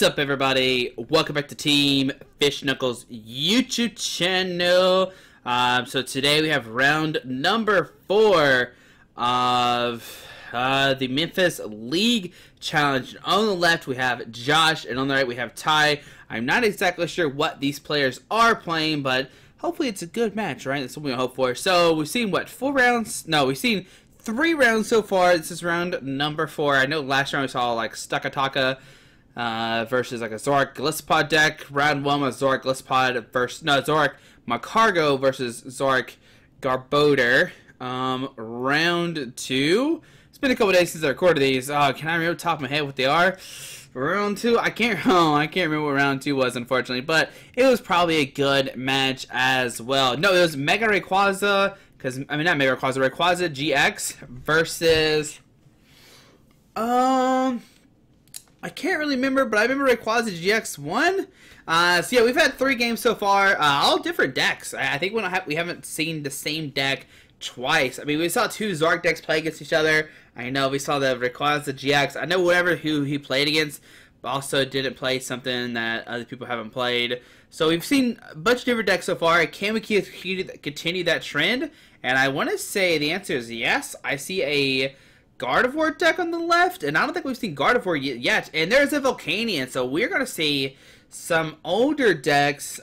What's up, everybody? Welcome back to Team Fish Knuckles YouTube channel. So today we have round number 4 of the Memphis League Challenge. On the left we have Josh, and on the right we have Ty. I'm not exactly sure what these players are playing, but hopefully it's a good match, right? That's what we hope for. So we've seen, what, 4 rounds? No, we've seen 3 rounds so far. This is round number 4. I know last round we saw like Stuckataka versus like a Zorak Glisspod deck. Round 1 was Zorak Glisspod versus Zorak Macargo versus Zorak Garbodor. Round 2. It's been a couple days since I recorded these. Can I remember off the top of my head what they are? Round 2, I can't remember what round 2 was, unfortunately, but it was probably a good match as well. No, it was Mega Rayquaza, not Mega Rayquaza, Rayquaza GX versus I can't really remember, but I remember Rayquaza GX won. So yeah, we've had 3 games so far, all different decks. I think we haven't seen the same deck twice. I mean, we saw 2 Zorak decks play against each other. I know we saw the Rayquaza GX. I know who he played against, but also didn't play something that other people haven't played. So we've seen a bunch of different decks so far. Can we continue that trend? And I want to say the answer is yes. I see a Gardevoir deck on the left, and I don't think we've seen Gardevoir yet. And there's a Volcanion, so we're going to see some older decks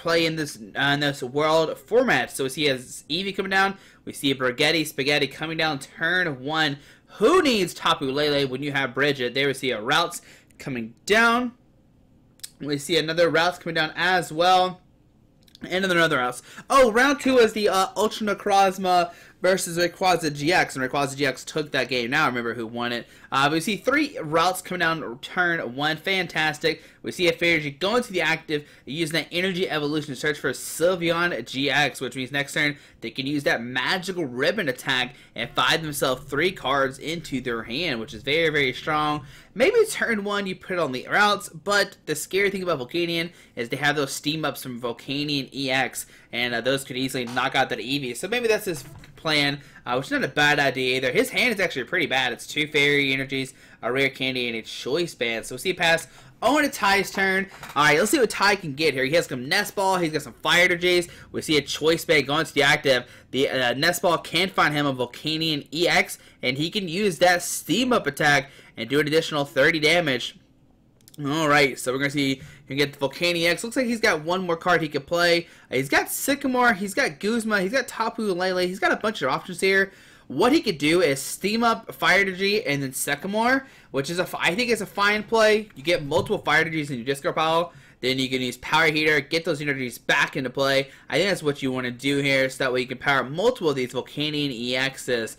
play in this world format. So we see a Eevee coming down. We see a Spaghetti coming down turn 1. Who needs Tapu Lele when you have Bridget? There we see a Routes coming down. We see another Routes coming down as well. And another Routes. Oh, round 2 is the Ultra Necrozma versus Rayquaza GX, and Rayquaza GX took that game. Now I remember who won it. We see 3 Routes coming down turn 1. Fantastic. We see a Fairy going to the active, using that Energy Evolution to search for Sylveon GX, which means next turn they can use that Magical Ribbon attack and find themselves 3 cards into their hand, which is very, very strong. Maybe turn 1 you put it on the Routes, but the scary thing about Volcanion is they have those steam ups from Volcanion EX, and those could easily knock out that Eevee. So maybe that's his plan, which is not a bad idea either. His hand is actually pretty bad. It's 2 Fairy Energies, a Rare Candy, and a Choice Band. So we see a pass on to Ty's turn. Alright, let's see what Ty can get here. He has some Nest Ball. He's got some Fire Energies. We see a Choice Band going to the active. The Nest Ball can find him a Volcanion EX, and he can use that Steam Up attack and do an additional 30 damage. Alright, so we're going to see, you can get the Volcanion EX. Looks like he's got 1 more card he could play. He's got Sycamore, he's got Guzma, he's got Tapu Lele. He's got a bunch of options here. What he could do is Steam Up Fire Energy and then Sycamore, which is I think is a fine play. You get multiple Fire Energies in your discard pile. Then you can use Power Heater, get those energies back into play. I think that's what you want to do here, so that way you can power multiple of these Volcanion EXs.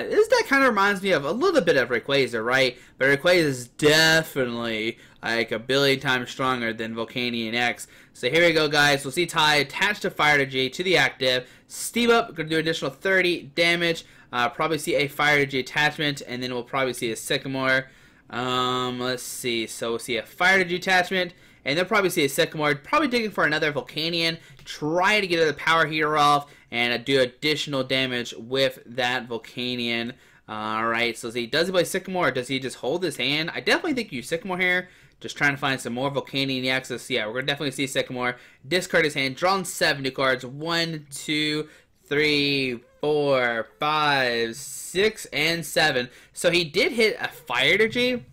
This deck kind of reminds me of a little bit of Rayquaza, right? But Rayquaza is definitely like a billion times stronger than Volcanion X. So here we go, guys. We'll see Ty attached to Fire Energy to the active. Steam Up, going to do additional 30 damage. Probably see a Fire Energy attachment, and then we'll probably see a Sycamore. Let's see. So we'll see a Fire Energy attachment, and they'll probably see a Sycamore. Probably digging for another Volcanion, trying to get the Power Heater off and do additional damage with that Volcanion. Alright, so does he play Sycamore, or does he just hold his hand? I definitely think you use Sycamore here. Just trying to find some more Volcanion EXs. Yeah, we're going to definitely see Sycamore. Discard his hand, draw 7 new cards. 1, 2, 3, 4, 5, 6, and 7. So he did hit a Fire Energy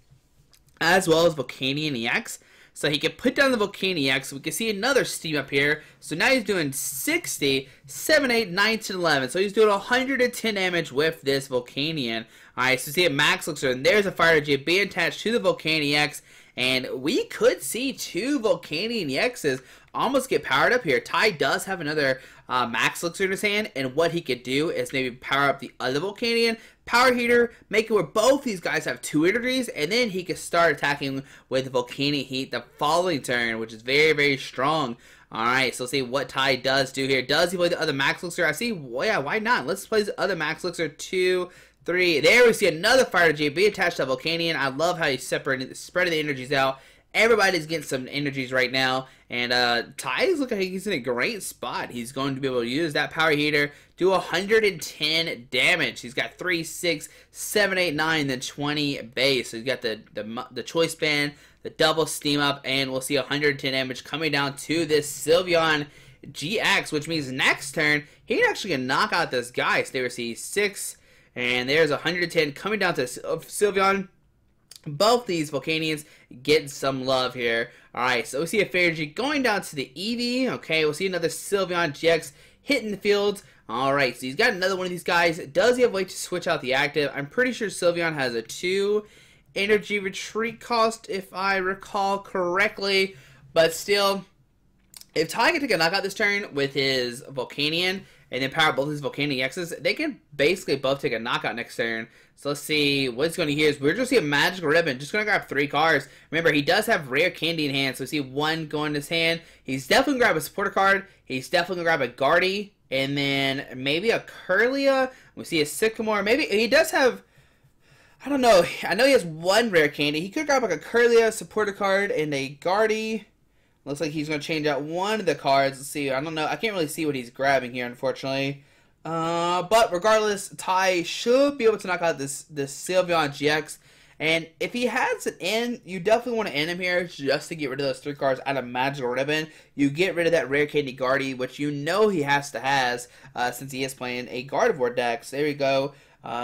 as well as Volcanion EX. So he can put down the Volcanion EX. We can see another Steam Up here. So now he's doing 60, 7, 8, 9, 10, 11. So he's doing 110 damage with this Volcanion. Alright, so see a Max Elixir, and there's a Fire Energy being attached to the Volcanion EX. And we could see 2 Volcanion EXs almost get powered up here. Ty does have another Max Elixir in his hand, and what he could do is maybe power up the other Volcanion, Power Heater, make it where both these guys have 2 energies, and then he could start attacking with Volcanion Heat the following turn, which is very, very strong. Alright, so let's see what Ty does do here. Does he play the other Max Elixir? I see, well, yeah, why not? Let's play the other Max Elixir. 2, 3. There we see another Fire Energy be attached to Volcanion. I love how he's spreading the energies out. Everybody's getting some energies right now, and Ty's looking like he's in a great spot. He's going to be able to use that Power Heater, do 110 damage. He's got 3, 6, 7, 8, 9, then 20 base. So he's got the Choice Band, the double steam up, and we'll see 110 damage coming down to this Sylveon GX, which means next turn, he can actually knock out this guy. So there we see 6, and there's 110 coming down to Sylveon. Both these Volcanions getting some love here. Alright, so we see a Fairy going down to the Eevee. Okay, we'll see another Sylveon GX hitting the field. Alright, so he's got another one of these guys. Does he have a way to switch out the active? I'm pretty sure Sylveon has a 2 energy retreat cost, if I recall correctly. But still, if Ty can take a knockout this turn with his Volcanion and then power both his Volcanion X's, they can basically both take a knockout next turn. So let's see what he's going to use. We're just going to see a Magical Ribbon. Just going to grab 3 cards. Remember, he does have Rare Candy in hand, so we see 1 go in his hand. He's definitely going to grab a Supporter card. He's definitely going to grab a Gardy, and then maybe a Curlia. We see a Sycamore. Maybe he does have, I don't know. I know he has 1 Rare Candy. He could grab like a Curlia, Supporter card, and a Gardy. Looks like he's going to change out 1 of the cards. Let's see. I don't know. I can't really see what he's grabbing here, unfortunately. But regardless, Ty should be able to knock out this Sylveon GX. And if he has an N, you definitely want to end him here just to get rid of those 3 cards out of Magical Ribbon. You get rid of that Rare Candy Gardy, which you know he has to has since he is playing a Gardevoir deck. So there we go.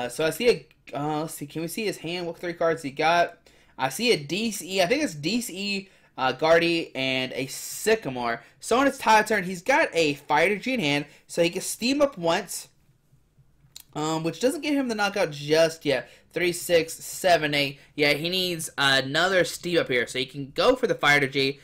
So I see a, let's see, can we see his hand? What 3 cards he got? I see a DCE, I think it's DCE, Gardy, and a Sycamore. So on his Ty turn, he's got a Fire Energy in hand, so he can steam up once, which doesn't get him the knockout just yet. 3, 6, 7, 8. Yeah, he needs another steam up here, so he can go for the Fire Energy.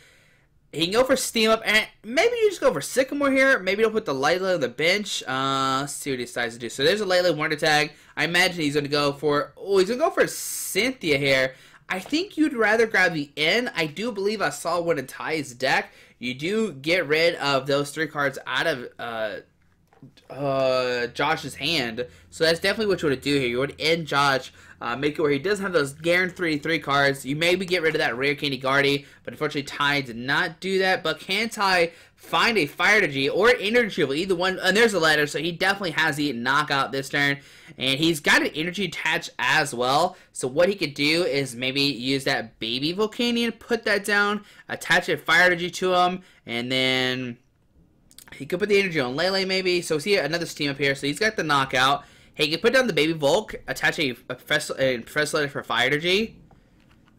He can go for steam up, and maybe you just go for Sycamore here. Maybe he'll put the Layla on the bench. Let's see what he decides to do. So there's a Layla Wonder Tag. I imagine he's going to go for, he's going to go for Cynthia here. I think you'd rather grab the N. I do believe I saw one in Ty's deck. You do get rid of those 3 cards out of Josh's hand. So that's definitely what you would do here. You would end Josh, make it where he doesn't have those guaranteed 3 cards. You maybe get rid of that Rare Candy Gardy, but unfortunately Ty did not do that. But can Ty find a Fire Energy or an Energy of either one? And there's a letter, so he definitely has the knockout this turn. And he's got an energy attached as well. So what he could do is maybe use that baby Volcanion, put that down, attach a Fire Energy to him, and then he could put the energy on Lele maybe. So see another steam up here. So he's got the knockout. He can put down the baby Volk, attach a Professor Letter for Fire Energy.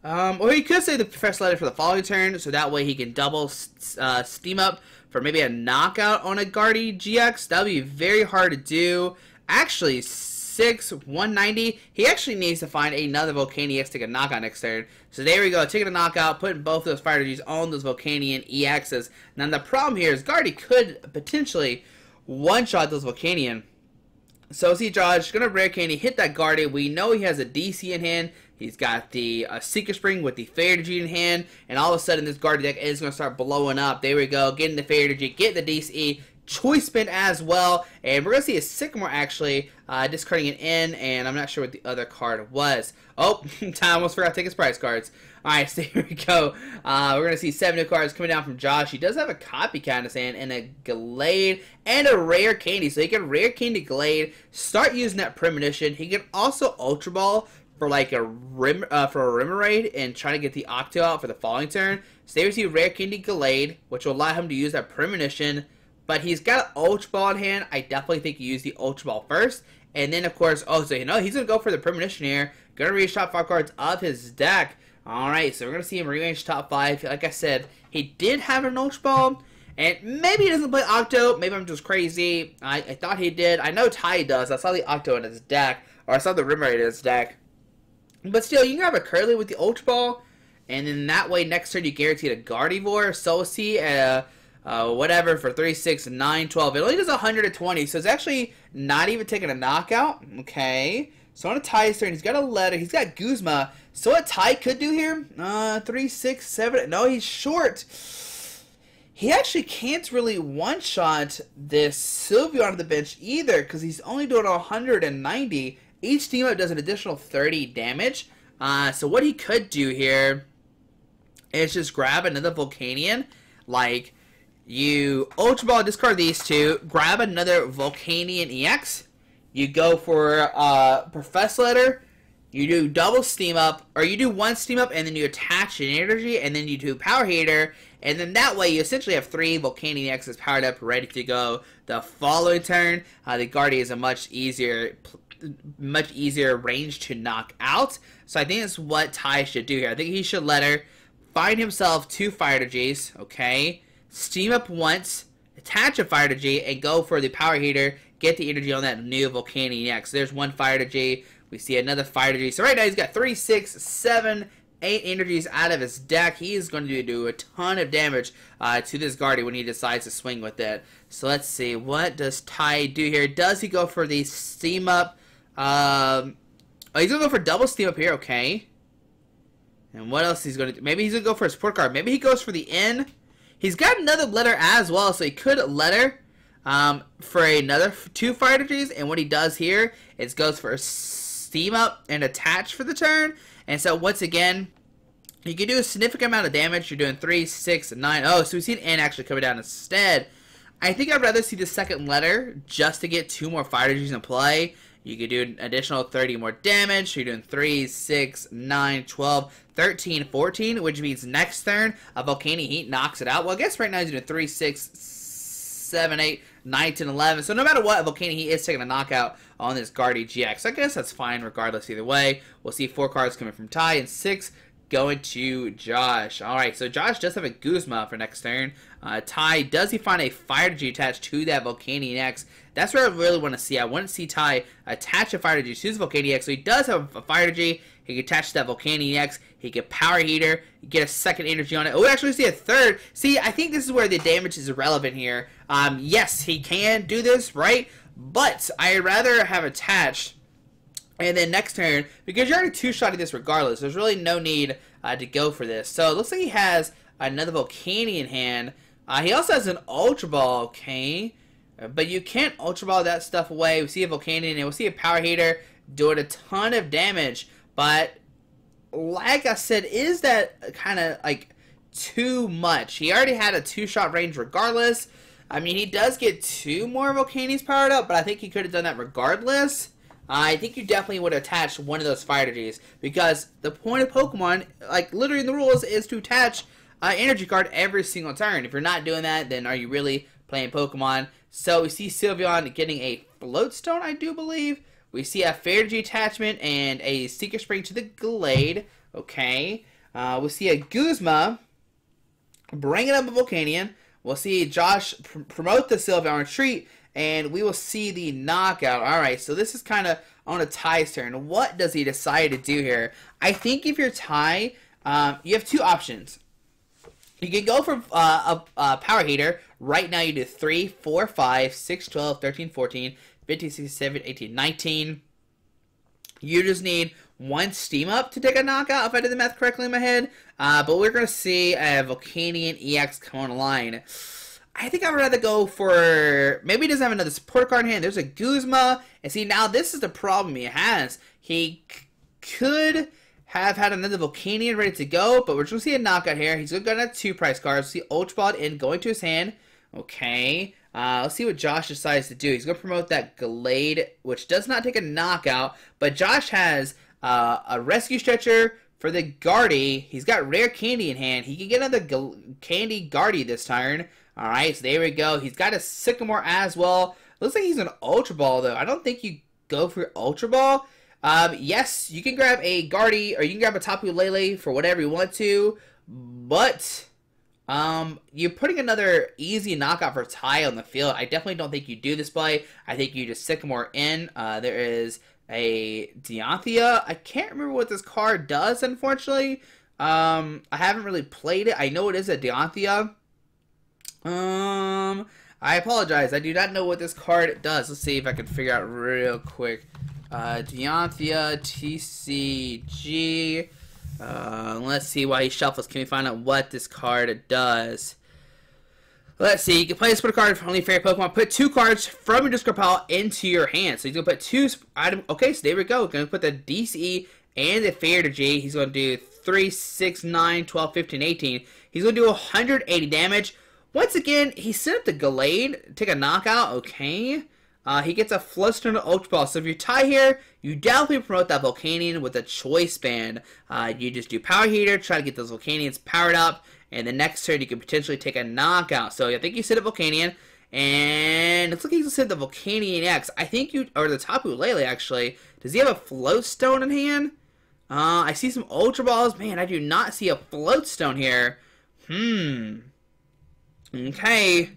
Or he could say the Professor Letter for the following turn, so that way he can double steam up for maybe a knockout on a Gardy GX. That would be very hard to do. Actually, 6, 190. He actually needs to find another Volcanion EX to take a knockout next turn. So there we go, taking a knockout, putting both those Fire Energies on those Volcanion EXs. Now the problem here is Gardy could potentially one-shot those Volcanion. So see Josh, gonna Rare Candy, hit that Gardy. We know he has a DC in hand. He's got the Seeker Spring with the Fairy Energy in hand. And all of a sudden this Gardy deck is gonna start blowing up. There we go, getting the Fairy Energy, getting the DCE. Choice Spin as well, and we're gonna see a Sycamore actually discarding an N, and I'm not sure what the other card was. Oh, Ty almost forgot to take his prize cards. Alright, so here we go. We're gonna see 7 new cards coming down from Josh. He does have a Copycat in his hand, and a Gallade, and a Rare Candy. So he can Rare Candy Gallade, start using that Premonition. He can also Ultra Ball for like a Remoraid and try to get the Octo out for the following turn. So there we see Rare Candy Gallade, which will allow him to use that Premonition. But he's got an Ultra Ball in hand. I definitely think you use the Ultra Ball first. And then, of course, oh, so you know, he's going to go for the Premonition here. Going to reach top 5 cards of his deck. Alright, so we're going to see him rearrange top 5. Like I said, he did have an Ultra Ball. And maybe he doesn't play Octo. Maybe I'm just crazy. I thought he did. I know Ty does. I saw the Octo in his deck. Or I saw the Remoraid in his deck. But still, you can grab a Curly with the Ultra Ball. And then that way, next turn, you guarantee a Gardevoir. So see whatever for 3, 6, 9, 12. It only does 120, so it's actually not even taking a knockout. Okay. So on a Ty's turn, he's got a letter. He's got Guzma. So what Ty could do here? 3, 6, 7. No, he's short. He actually can't really one-shot this Sylveon on the bench either, because he's only doing 190. Each team up does an additional 30 damage. So what he could do here is just grab another Volcanion, like you Ultra Ball, discard these 2, grab another Volcanion EX, you go for Professor Letter, you do double steam up, or you do one steam up and then you attach an energy, and then you do power heater, and then that way you essentially have 3 Volcanion X's powered up, ready to go the following turn. The Gardevoir is a much easier range to knock out, so I think that's what Ty should do here. I think he should let her find himself 2 fire energies, okay, steam up once, attach a fire energy, and go for the power heater, get the energy on that new Volcanion X. So there's 1 fire energy. We see another fire energy. So right now he's got 3, 6, 7, 8 energies out of his deck. He is going to do a ton of damage to this Gardevoir when he decides to swing with it. So let's see. What does Ty do here? Does he go for the steam up? Oh, he's going to go for double steam up here. Okay. And what else he's going to do? Maybe he's going to go for a support card. Maybe he goes for the N. He's got another letter as well, so he could letter for another 2 fire energies. And what he does here is goes for a steam up and attach for the turn. And so once again, you can do a significant amount of damage. You're doing 3, 6, 9. Oh, so we see an N actually coming down instead. I think I'd rather see the second letter just to get 2 more fire energies in play. You could do an additional 30 more damage. So you're doing 3, 6, 9, 12, 13, 14, which means next turn, a Volcanion Heat knocks it out. Well, I guess right now he's doing 3, 6, 7, 8, 9, 10, 11. So no matter what, Volcanion Heat is taking a knockout on this Gardevoir GX. I guess that's fine regardless either way. We'll see 4 cards coming from Ty and 6 going to Josh. Alright, so Josh does have a Guzma for next turn. Ty, does he find a fire energy attached to that Volcanion X? That's where I really want to see. I want to see Ty attach a fire energy to his Volcanion X. So he does have a fire energy. He can attach to that Volcanion X. He can power heater. Get a second energy on it. Oh, actually see a third. See, I think this is where the damage is irrelevant here. Yes, he can do this, right? But I'd rather have attached. And then next turn, because you're already 2-shotting this regardless, there's really no need to go for this. So it looks like he has another Volcanion in hand. He also has an Ultra Ball, okay? But you can't Ultra Ball that stuff away. We see a Volcanion and we'll see a Power Heater doing a ton of damage. But like I said, is that kind of like too much? He already had a 2-shot range regardless. I mean, he does get 2 more Volcanions powered up, but I think he could have done that regardless. I think you definitely would attach one of those fire energies, because the point of Pokemon, like literally in the rules, is to attach an energy card every single turn. If you're not doing that, then are you really playing Pokemon? So we see Sylveon getting a Floatstone, I do believe. We see a Fairy Energy attachment and a Seeker Spring to the Gallade. Okay. We'll see a Guzma bringing up a Volcanion. We'll see Josh promote the Sylveon Retreat, and we will see the knockout. Alright, so this is kind of on a Ty's turn. What does he decide to do here? I think if you're Ty, you have 2 options. You can go for a Power Heater. Right now you do 3, 4, 5, 6, 12, 13, 14, 15, 16, 17, 18, 19. You just need 1 Steam Up to take a knockout, if I did the math correctly in my head. But we're going to see a Volcanion EX come online. I think I would rather go for... Maybe he doesn't have another support card in hand. There's a Guzma. And see, now this is the problem he has. He could have had another Volcanion ready to go, but we're just going to see a knockout here. He's going to have 2 price cards. See Ultra Ball in going to his hand. Okay. Let's see what Josh decides to do. He's going to promote that Gallade, which does not take a knockout, but Josh has a Rescue Stretcher for the Gardevoir. He's got Rare Candy in hand. He can get another Candy Gardevoir this turn. Alright, so there we go. He's got a Sycamore as well. Looks like he's an Ultra Ball, though. I don't think you go for Ultra Ball. Yes, you can grab a Gardevoir, or you can grab a Tapu Lele for whatever you want to, but you're putting another easy knockout for Ty on the field. I definitely don't think you do this play. I think you just Sycamore in. There is a Dianthia. I can't remember what this card does, unfortunately. I haven't really played it. I know it is a Dianthia. I apologize. I do not know what this card does. Let's see if I can figure out real quick. Dianthia, TCG. Let's see why he shuffles. Can we find out what this card does? Let's see. You can play this card for only fair Pokemon. Put 2 cards from your discard pile into your hand. So he's going to put 2 items. Okay, so there we go. Going to put the DCE and the Fairy Energy. He's going to do 3, 6, 9, 12, 15, 18. He's going to do 180 damage. Once again, he set up the Gallade, take a knockout, okay. he gets a Flusterstone Ultra Ball. So if you tie here, you definitely promote that Volcanion with a Choice Band. You just do Power Heater, try to get those Volcanions powered up, and the next turn you can potentially take a knockout. So I think you sit a Volcanion, and it looks like you sit the Volcanion X. I think you, or the Tapu Lele actually. Does he have a Float Stone in hand? I see some Ultra Balls. Man, I do not see a Float Stone here. Okay.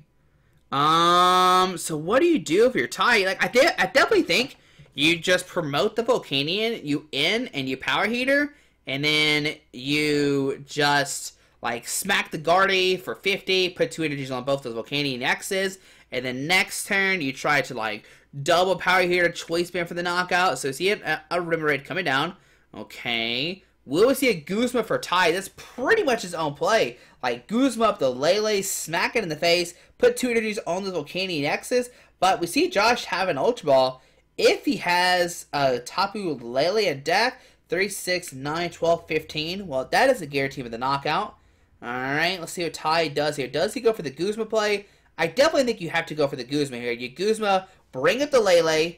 So what do you do if you're tied? Like, I definitely think you just promote the Volcanion, you and you Power Heater, and then you just, like, smack the Gardevoir for 50, put 2 energies on both those Volcanion X's, and then next turn you try to, like, double Power Heater, Choice Band for the knockout. So see a Remoraid coming down. Okay. Will we see a Guzma for tie? That's pretty much his own play. Like, Guzma up the Lele, smack it in the face, put 2 energies on the Volcanion X's. But we see Josh have an Ultra Ball. If he has a Tapu Lele in deck, 3, 6, 9, 12, 15. Well, that is a guarantee for the knockout. Alright, let's see what Ty does here. Does he go for the Guzma play? I definitely think you have to go for the Guzma here. You Guzma, bring up the Lele,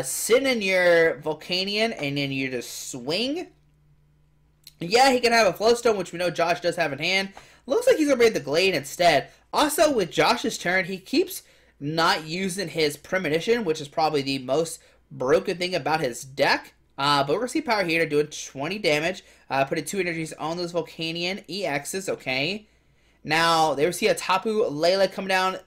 sit in your Volcanion, and then you just swing. Yeah, he can have a Flowstone, which we know Josh does have in hand. Looks like he's going to bring the Gallade instead. Also, with Josh's turn, he keeps not using his Premonition, which is probably the most broken thing about his deck. But we're going to see Power Heater doing 20 damage. Putting 2 energies on those Volcanion EXs, okay. Now, there we see a Tapu Lele come down.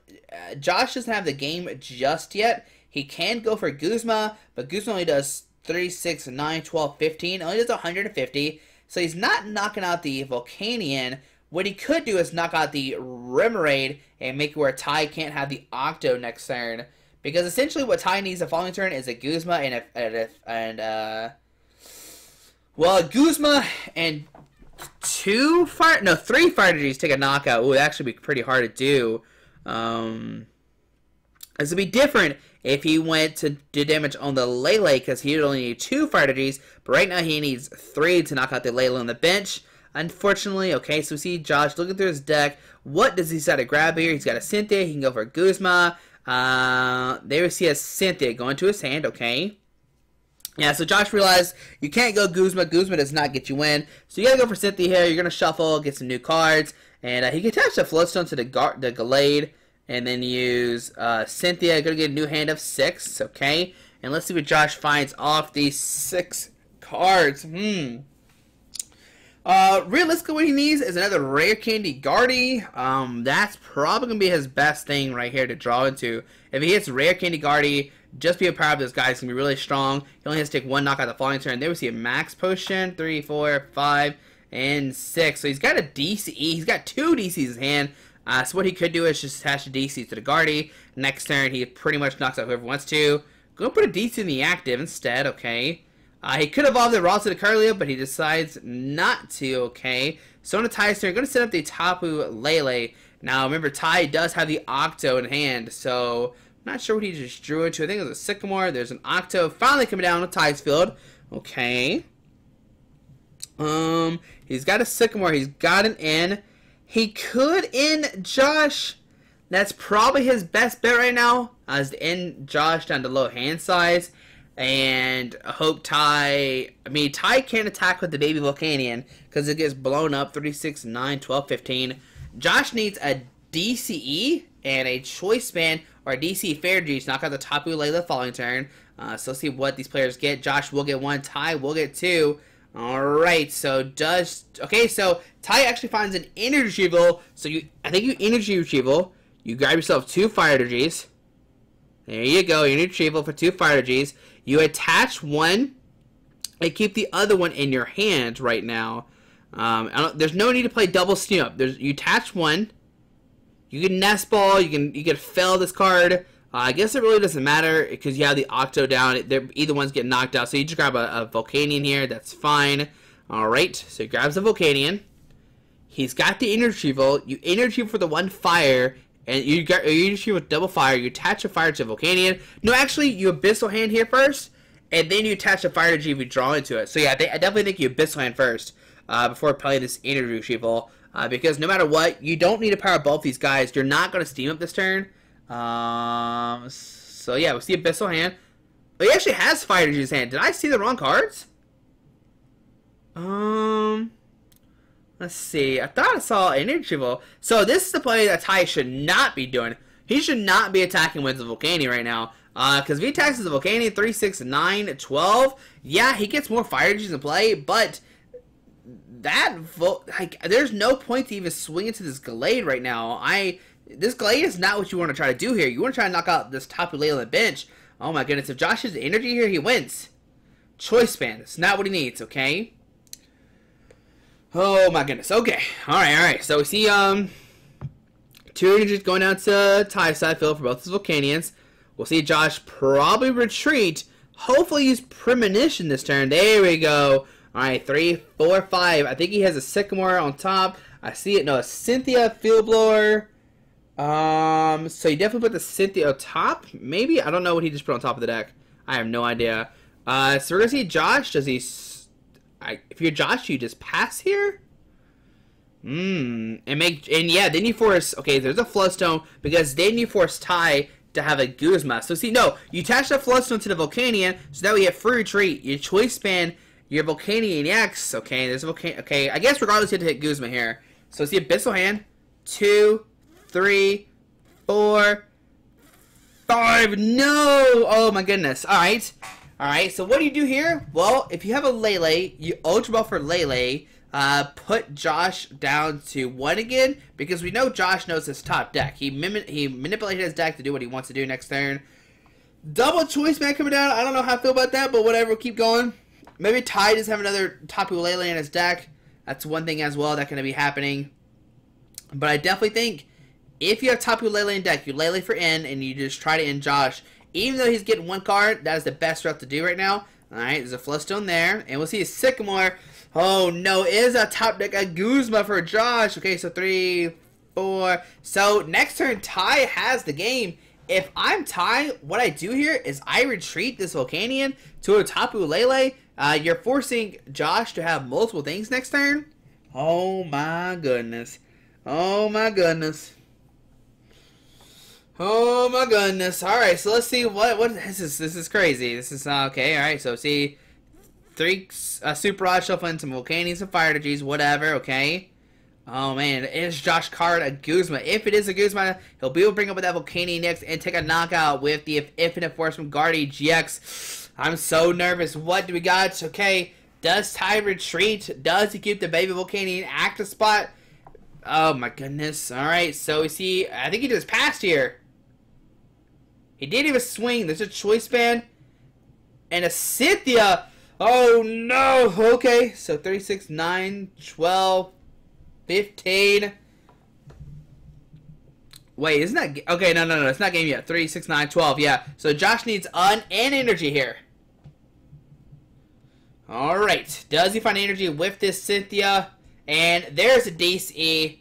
Josh doesn't have the game just yet. He can go for Guzma, but Guzma only does 3, 6, 9, 12, 15. Only does 150. So he's not knocking out the Volcanion. What he could do is knock out the Remoraid and make it where Ty can't have the Octo next turn. Because essentially what Ty needs the following turn is a Guzma well, a Guzma and 3 Fire Energies take a knockout. Ooh, that actually be pretty hard to do. This would be different if he went to do damage on the Lele, because he would only need 2 Fire Energies, but right now he needs 3 to knock out the Lele on the bench. Unfortunately, okay, so we see Josh looking through his deck. What does he decide to grab here? He's got a Cynthia, he can go for a Guzma. There we see a Cynthia going to his hand, okay. Yeah, so Josh realized you can't go Guzma. Guzma does not get you in. So you gotta go for Cynthia here. You're gonna shuffle, get some new cards, and he can attach the Floatstone to the Gallade, and then use Cynthia. Gonna get a new hand of 6, okay. And let's see what Josh finds off these 6 cards. Realistically, what he needs is another Rare Candy Gardevoir. That's probably gonna be his best thing right here to draw into. If he hits Rare Candy Gardevoir, just be a power of this guy. It's going to be really strong. He only has to take 1 knockout the following turn. There we see a Max Potion. 3, 4, 5, and 6. So he's got a DCE. He's got 2 DCs in his hand. So what he could do is just attach a DC to the Gardevoir. Next turn, he pretty much knocks out whoever wants to. Go put a DC in the active instead, okay. He could evolve the Raw to the Curlia, but he decides not to, okay. So on a Ty's turn, going to set up the Tapu Lele. Now, remember, Ty does have the Octo in hand, so not sure what he just drew into. I think it was a Sycamore. There's an Octo finally coming down on Ty's field. Okay. He's got a Sycamore. He's got an N. He could end Josh. That's probably his best bet right now, is to end Josh down to low hand size. And hope Ty... I mean, Ty can't attack with the baby Volcanion because it gets blown up. 36, 9, 12, 15. Josh needs a DCE and a Choice Band or a DC Fair G to knock out the Tapu Lele the following turn. So let's see what these players get. Josh will get 1. Ty will get 2. Alright, so okay, so Ty actually finds an Energy Retrieval. So I think you Energy Retrieval. You grab yourself 2 Fire Energies. There you go, Energy Retrieval for 2 Fire Energies. You attach 1 and keep the other one in your hand right now. There's no need to play double steam up. You attach 1. You can Nest Ball. You can fail this card. I guess it really doesn't matter because you have the Octo down. Either one's getting knocked out. So you just grab a Volcanion here. That's fine. Alright, so he grabs the Volcanion. He's got the Energy Retrieval. You Energy for the 1 fire. And you got your Energy with double fire. You attach a fire to a Volcanion. No, actually, you Abyssal Hand here first. And then you attach a fire energy if you draw into it. So yeah, I definitely think you Abyssal Hand first. Before playing this Energy Retrieval. Because no matter what, you don't need to power both these guys. You're not going to steam up this turn. So yeah, we'll see Abyssal Hand. Oh, he actually has Fire Energy in his hand. Did I see the wrong cards? Let's see. I thought I saw Energy Ball. So this is the play that Ty should not be doing. He should not be attacking with the Volcanion right now. Because if he attacks the Volcanion 3, 6, 9, 12, yeah, he gets more Fire Energies in play, but there's no point to even swing into this Gallade right now. This Gallade is not what you want to try to do here. You want to try to knock out this Tapu Lele on the bench. Oh my goodness, if Josh has the energy here, he wins. Choice Band. It's not what he needs, okay? Oh my goodness. Okay. Alright. So we see 2 energies going down to Ty's side field for both his Volcanions. We'll see Josh probably retreat. Hopefully use Premonition this turn. There we go. Alright, 3, 4, 5. I think he has a Sycamore on top. I see it. No, a Cynthia Field Blower. So you definitely put the Cynthia on top? Maybe? I don't know what he just put on top of the deck. I have no idea. So we're going to see Josh. Does he... if you're Josh, you just pass here? And yeah, then you force... Okay, there's a Floodstone, because then you force Ty to have a Guzma. So see, no, you attach the Floodstone to the Volcanion, so now we have free retreat. You Choice Band your Volcanion X. Okay, there's a Volcanion... Okay, I guess regardless you have to hit Guzma here. So see Abyssal Hand. 2, 3, 4, 5. No! Oh my goodness. Alright. Alright, so what do you do here? Well, if you have a Lele, you Ultra Ball for Lele, put Josh down to 1 again, because we know Josh knows his top deck. He manipulated his deck to do what he wants to do next turn. Double Choice Band coming down. I don't know how I feel about that, but whatever, we'll keep going. Maybe Ty does have another Tapu Lele in his deck. That's one thing as well that's going to be happening. But I definitely think if you have Tapu Lele in deck, you Lele for N, and you just try to end Josh. Even though he's getting 1 card, that is the best route to do right now. Alright, there's a Floodstone there. And we'll see a Sycamore. Oh no, it is a top deck, a Guzma for Josh. Okay, so 3, 4. So next turn, Ty has the game. If I'm Ty, what I do here is I retreat this Volcanion to a Tapu Lele. You're forcing Josh to have multiple things next turn. Oh my goodness. Oh my goodness. Oh my goodness. Alright, so let's see what this is crazy. This is okay, alright, so see 3 Super Rod, shuffle in some Volcanions, some Fire Energies, whatever, okay. Oh man, is Josh card a Guzma? If it is a Guzma, he'll be able to bring up with that Volcanion next and take a knockout with the Infinite Force from Gardevoir GX. I'm so nervous. What do we got? Okay, does Ty retreat? Does he keep the baby Volcanion active spot? Oh my goodness. Alright, so we see, I think he just passed here. He didn't even swing. There's a Choice Band and a Cynthia. Oh no. Okay, so 36, 9, 12, 15. Wait, isn't that... Okay, no. It's not game yet. 3, 6, 9, 12. Yeah, so Josh needs an energy here. Alright. Does he find energy with this Cynthia? And there's a DC.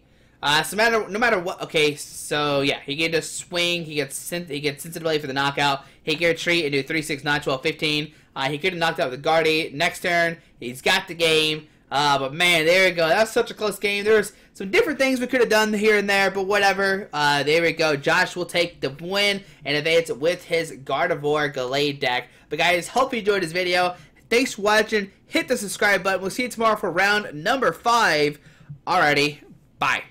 So no matter what, okay, so yeah, he gets a swing, he gets sensitivity for the knockout, he can retreat and do 3, 6, 9, 12, 15. He could have knocked out the Guardy. Next turn, he's got the game. But man, there we go. That's such a close game. There was some different things we could have done here and there, but whatever. There we go. Josh will take the win and advance with his Gardevoir Gallade deck. But guys, hope you enjoyed this video. Thanks for watching. Hit the subscribe button. We'll see you tomorrow for round number 5. Alrighty, bye.